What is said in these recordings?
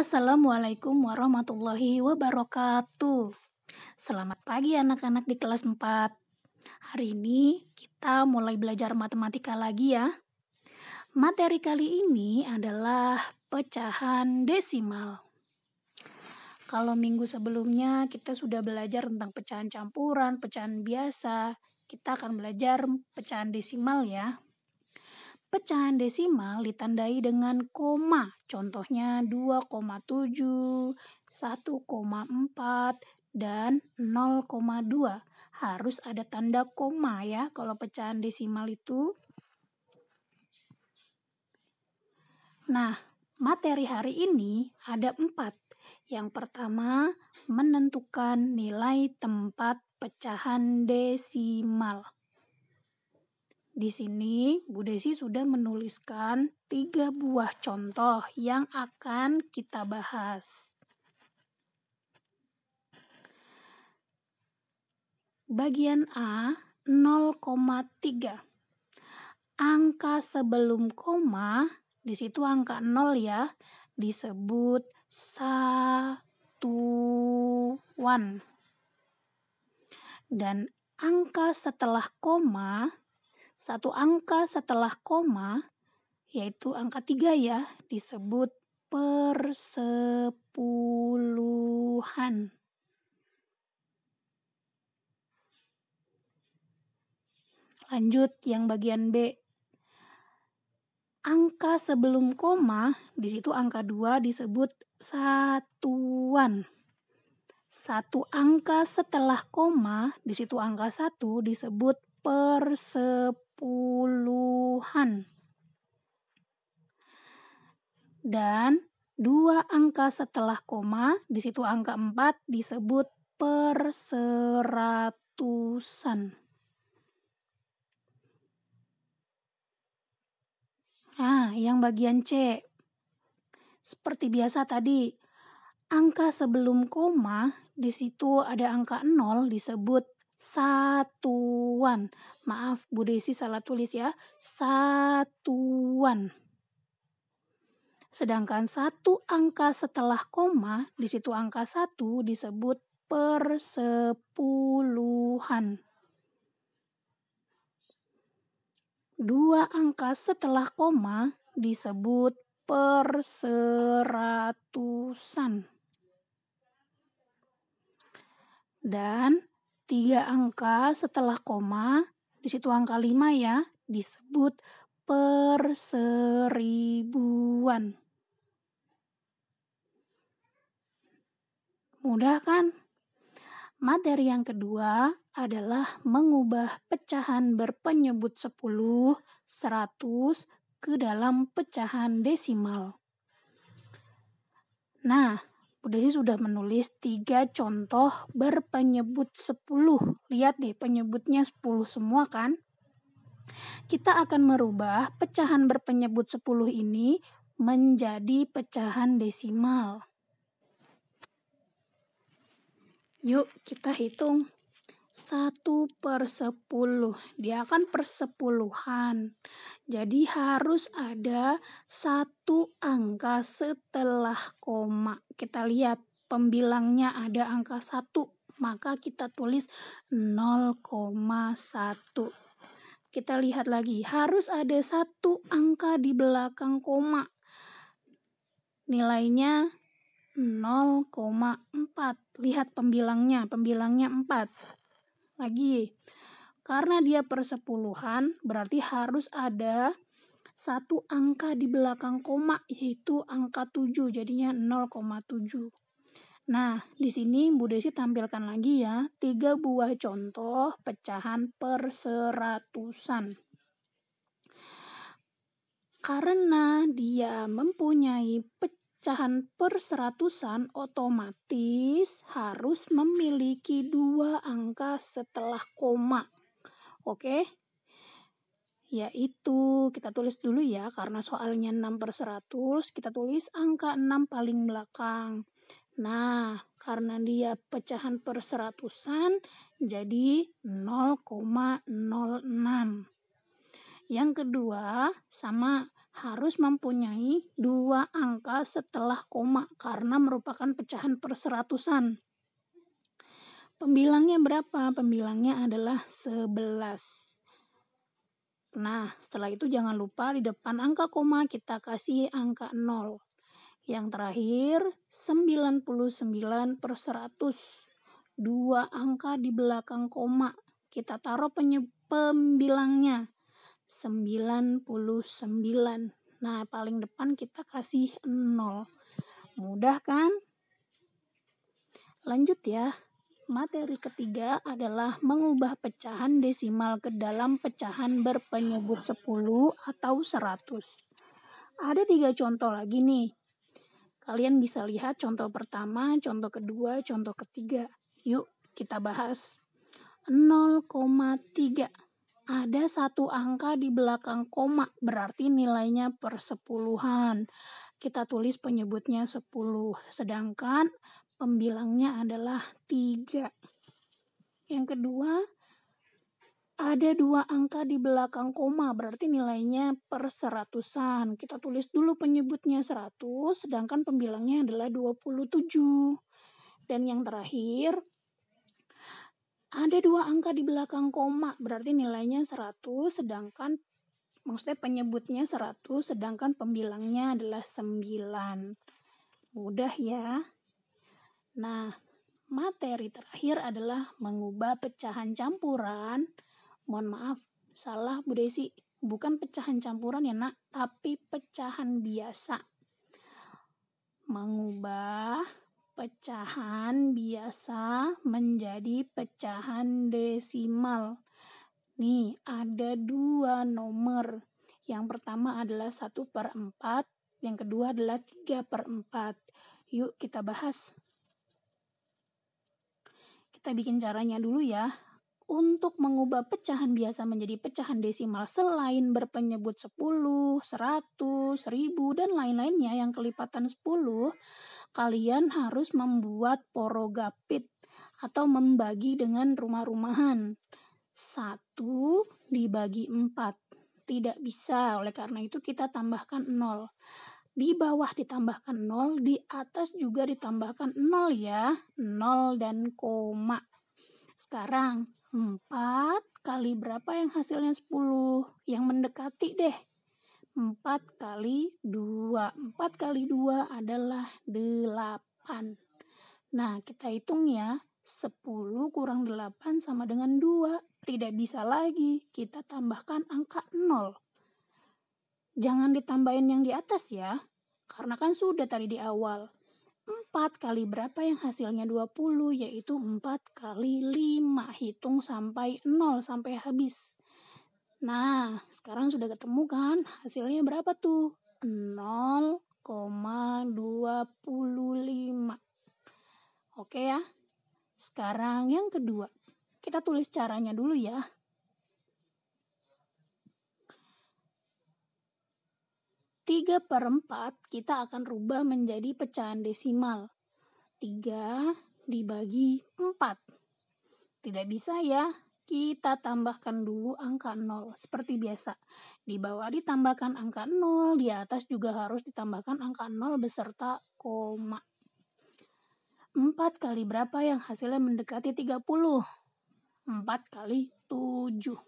Assalamualaikum warahmatullahi wabarakatuh. Selamat pagi anak-anak di kelas 4. Hari ini kita mulai belajar matematika lagi ya. Materi kali ini adalah pecahan desimal. Kalau minggu sebelumnya kita sudah belajar tentang pecahan campuran, pecahan biasa. Kita akan belajar pecahan desimal ya. Pecahan desimal ditandai dengan koma, contohnya 2,7, 1,4, dan 0,2. Harus ada tanda koma ya kalau pecahan desimal itu. Nah, materi hari ini ada 4. Yang pertama, menentukan nilai tempat pecahan desimal. Di sini, Bu Desi sudah menuliskan 3 buah contoh yang akan kita bahas. Bagian A, 0,3. Angka sebelum koma, di situ angka 0 ya, disebut satuan. Dan angka setelah koma, satu angka setelah koma, yaitu angka 3 ya, disebut persepuluhan. Lanjut yang bagian B. Angka sebelum koma, di situ angka 2 disebut satuan. Satu angka setelah koma, di situ angka 1 disebut persepuluhan. Dan 2 angka setelah koma, di situ angka 4 disebut perseratusan. Nah, yang bagian C. Seperti biasa tadi, angka sebelum koma, di situ ada angka 0 disebut satuan. Maaf, Bu Desi salah tulis ya. Satuan. Sedangkan satu angka setelah koma, di situ angka 1 disebut persepuluhan. 2 angka setelah koma disebut perseratusan. Dan 3 angka setelah koma, di situ angka 5 ya, disebut perseribuan. Mudah kan? Materi yang kedua adalah mengubah pecahan berpenyebut 10, 100 ke dalam pecahan desimal. Nah, Bu Desi sudah menulis 3 contoh berpenyebut 10. Lihat deh, penyebutnya 10 semua kan? Kita akan merubah pecahan berpenyebut 10 ini menjadi pecahan desimal. Yuk kita hitung. 1/10. Dia kan persepuluhan. Jadi harus ada 1 angka setelah koma. Kita lihat pembilangnya ada angka 1. Maka kita tulis 0,1. Kita lihat lagi. Harus ada 1 angka di belakang koma. Nilainya 0,4. Lihat pembilangnya 4. Lagi, karena dia persepuluhan, berarti harus ada 1 angka di belakang koma, yaitu angka 7, jadinya 0,7. Nah, di sini Bu Desi tampilkan lagi ya, 3 buah contoh pecahan perseratusan. Karena dia mempunyai pecahan perseratusan, otomatis harus memiliki 2 angka setelah koma. Oke? Yaitu, kita tulis dulu ya, karena soalnya 6/100, kita tulis angka 6 paling belakang. Nah, karena dia pecahan perseratusan, jadi 0,06. Yang kedua, sama harus mempunyai 2 angka setelah koma karena merupakan pecahan perseratusan. Pembilangnya berapa? Pembilangnya adalah 11. Nah, setelah itu jangan lupa di depan angka koma kita kasih angka 0. Yang terakhir, 99/100. 2 angka di belakang koma. Kita taruh pembilangnya. 99. Nah, paling depan kita kasih 0. Mudah kan? Lanjut ya. Materi ketiga adalah mengubah pecahan desimal ke dalam pecahan berpenyebut 10 atau 100. Ada 3 contoh lagi nih. Kalian bisa lihat contoh pertama, contoh kedua, contoh ketiga. Yuk kita bahas. 0,3. Ada 1 angka di belakang koma, berarti nilainya persepuluhan. Kita tulis penyebutnya 10, sedangkan pembilangnya adalah 3. Yang kedua, ada 2 angka di belakang koma, berarti nilainya perseratusan. Kita tulis dulu penyebutnya 100, sedangkan pembilangnya adalah 27. Dan yang terakhir, ada 2 angka di belakang koma, berarti nilainya 100, sedangkan maksudnya penyebutnya 100, sedangkan pembilangnya adalah 9. Mudah ya. Nah, materi terakhir adalah mengubah pecahan campuran. Mohon maaf, salah Bu Desi. Bukan pecahan campuran ya nak, tapi pecahan biasa. Mengubah pecahan biasa menjadi pecahan desimal. Nih, ada 2 nomor. Yang pertama adalah 1/4, yang kedua adalah 3/4. Yuk kita bahas. Kita bikin caranya dulu ya. Untuk mengubah pecahan biasa menjadi pecahan desimal selain berpenyebut 10, 100, 1000, dan lain-lainnya yang kelipatan 10, kalian harus membuat porogapit atau membagi dengan rumah-rumahan. 1 dibagi 4. Tidak bisa, oleh karena itu kita tambahkan 0. Di bawah ditambahkan 0, di atas juga ditambahkan 0 ya. 0 dan koma. Sekarang 4 kali berapa yang hasilnya 10? Yang mendekati deh. 4 kali 2. 4 kali 2 adalah 8. Nah, kita hitung ya. 10 kurang 8 sama dengan 2. Tidak bisa lagi. Kita tambahkan angka 0. Jangan ditambahin yang di atas ya. Karena kan sudah tadi di awal. 4 kali berapa yang hasilnya 20? Yaitu 4 kali 5. Hitung sampai 0, sampai habis. Nah, sekarang sudah ketemu kan? Hasilnya berapa tuh? 0,25. Oke ya. Sekarang yang kedua. Kita tulis caranya dulu ya. 3/4 kita akan rubah menjadi pecahan desimal. 3 dibagi 4. Tidak bisa ya. Kita tambahkan dulu angka 0. Seperti biasa. Di bawah ditambahkan angka 0. Di atas juga harus ditambahkan angka 0 beserta koma. 4 kali berapa yang hasilnya mendekati 30? 4 kali 7.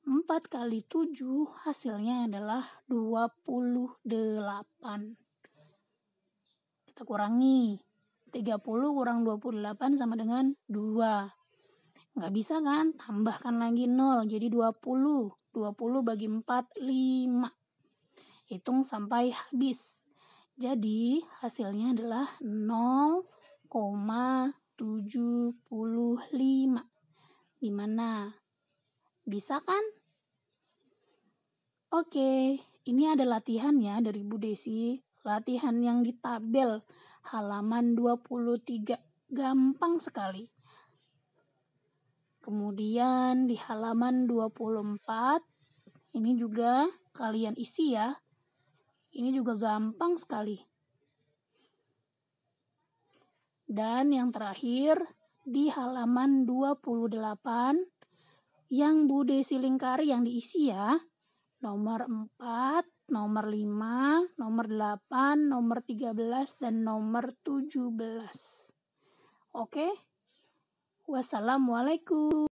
4 kali 7 hasilnya adalah 28. Kita kurangi. 30 kurang 28 sama dengan 2. Nggak bisa kan? Tambahkan lagi 0, jadi 20. 20 bagi 4, 5. Hitung sampai habis. Jadi hasilnya adalah 0,75. Gimana? Bisa kan? Oke, ini ada latihan ya dari Bu Desi. Latihan yang di tabel halaman 23. Gampang sekali. Kemudian di halaman 24, ini juga kalian isi ya. Ini juga gampang sekali. Dan yang terakhir di halaman 28, yang Bu Desi lingkari yang diisi ya. Nomor 4 nomor 5, nomor 8, nomor 13, dan nomor 17. Oke? Wassalamualaikum.